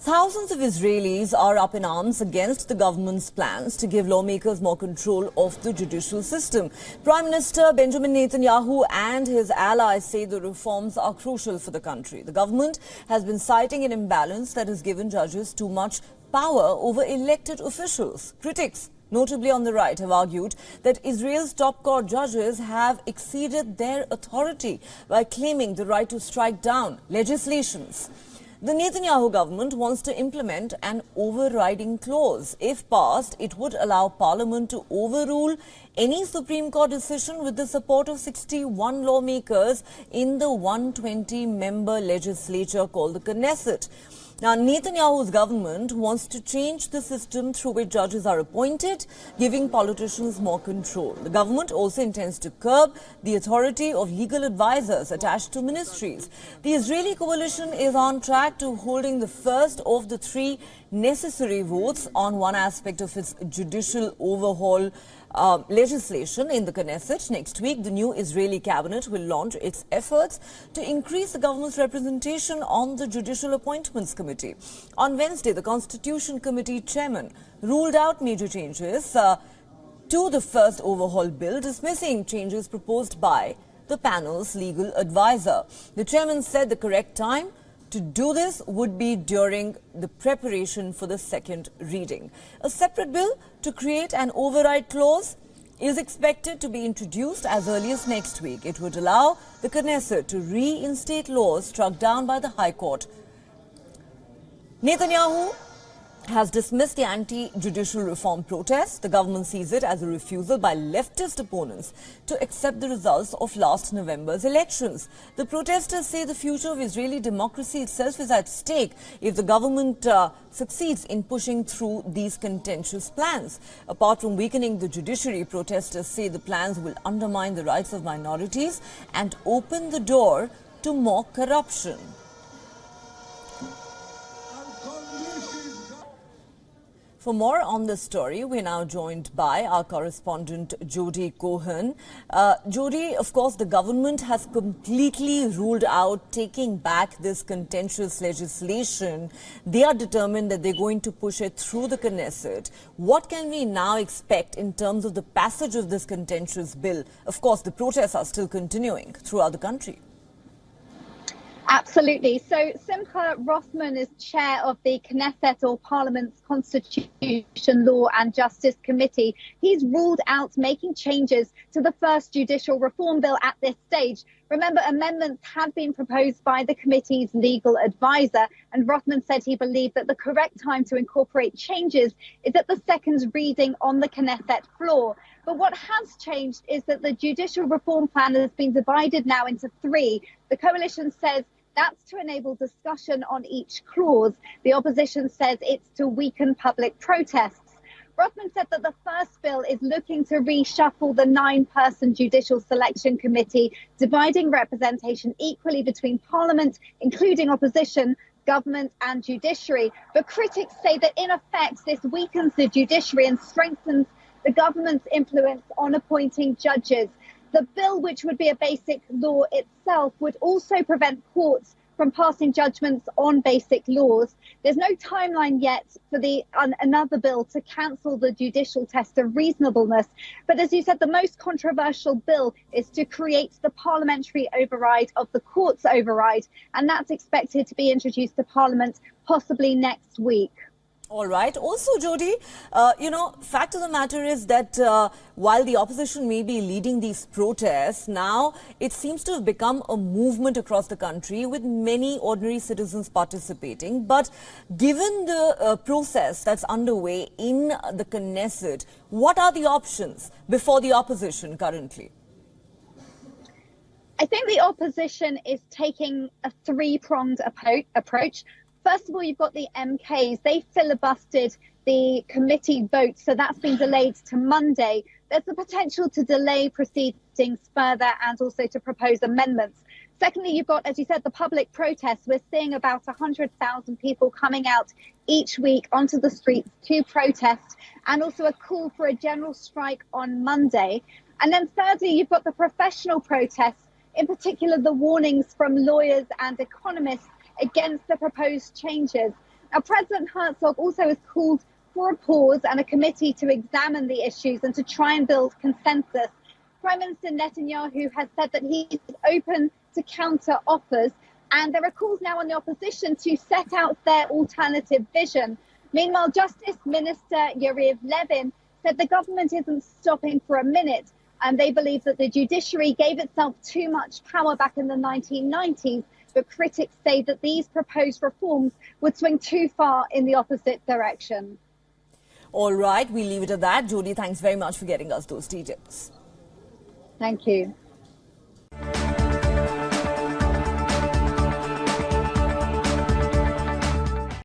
Thousands of Israelis are up in arms against the government's plans to give lawmakers more control of the judicial system. Prime Minister Benjamin Netanyahu and his allies say the reforms are crucial for the country. The government has been citing an imbalance that has given judges too much power over elected officials. Critics, notably on the right, have argued that Israel's top court judges have exceeded their authority by claiming the right to strike down legislations. The Netanyahu government wants to implement an overriding clause. If passed, it would allow Parliament to overrule any Supreme Court decision with the support of 61 lawmakers in the 120-member legislature called the Knesset. Now, Netanyahu's government wants to change the system through which judges are appointed, giving politicians more control. The government also intends to curb the authority of legal advisors attached to ministries. The Israeli coalition is on track to holding the first of the three necessary votes on one aspect of its judicial overhaul legislation in the Knesset. Next week, the new Israeli cabinet will launch its efforts to increase the government's representation on the Judicial Appointments Committee. On Wednesday, the Constitution Committee chairman ruled out major changes to the first overhaul bill, dismissing changes proposed by the panel's legal advisor. The chairman said the correct time to do this would be during the preparation for the second reading. A separate bill to create an override clause is expected to be introduced as early as next week. It would allow the Knesset to reinstate laws struck down by the High Court. Netanyahu has dismissed the anti-judicial reform protest. The government sees it as a refusal by leftist opponents to accept the results of last November's elections. The protesters say the future of Israeli democracy itself is at stake if the government succeeds in pushing through these contentious plans. Apart from weakening the judiciary, protesters say the plans will undermine the rights of minorities and open the door to more corruption. For more on this story, we're now joined by our correspondent Jody Cohen. Jody, of course, the government has completely ruled out taking back this contentious legislation. They are determined that they're going to push it through the Knesset. What can we now expect in terms of the passage of this contentious bill? Of course, the protests are still continuing throughout the country. Absolutely. So Simcha Rothman is chair of the Knesset, or Parliament's Constitution, Law and Justice Committee. He's ruled out making changes to the first judicial reform bill at this stage. Remember, amendments had been proposed by the committee's legal advisor, and Rothman said he believed that the correct time to incorporate changes is at the second reading on the Knesset floor. But what has changed is that the judicial reform plan has been divided now into three. The coalition says that's to enable discussion on each clause. The opposition says it's to weaken public protests. Rothman said that the first bill is looking to reshuffle the 9-person Judicial Selection Committee, dividing representation equally between Parliament, including opposition, government and judiciary. But critics say that in effect this weakens the judiciary and strengthens the government's influence on appointing judges. The bill, which would be a basic law itself, would also prevent courts from passing judgments on basic laws. There's no timeline yet for another bill to cancel the judicial test of reasonableness. But as you said, the most controversial bill is to create the parliamentary override of the court's override, and that's expected to be introduced to Parliament possibly next week. All right. Also, Jody, fact of the matter is that while the opposition may be leading these protests, now it seems to have become a movement across the country with many ordinary citizens participating. But given the process that's underway in the Knesset, what are the options before the opposition currently? I think the opposition is taking a three-pronged approach. First of all, you've got the MKs. They filibustered the committee vote, so that's been delayed to Monday. There's the potential to delay proceedings further and also to propose amendments. Secondly, you've got, as you said, the public protests. We're seeing about 100,000 people coming out each week onto the streets to protest, and also a call for a general strike on Monday. And then thirdly, you've got the professional protests, in particular the warnings from lawyers and economists against the proposed changes. Now, President Herzog also has called for a pause and a committee to examine the issues and to try and build consensus. Prime Minister Netanyahu has said that he is open to counter offers, and there are calls now on the opposition to set out their alternative vision. Meanwhile, Justice Minister Yariv Levin said the government isn't stopping for a minute, and they believe that the judiciary gave itself too much power back in the 1990s. But critics say that these proposed reforms would swing too far in the opposite direction. All right, we'll leave it at that. Jodie, thanks very much for getting us those details. Thank you.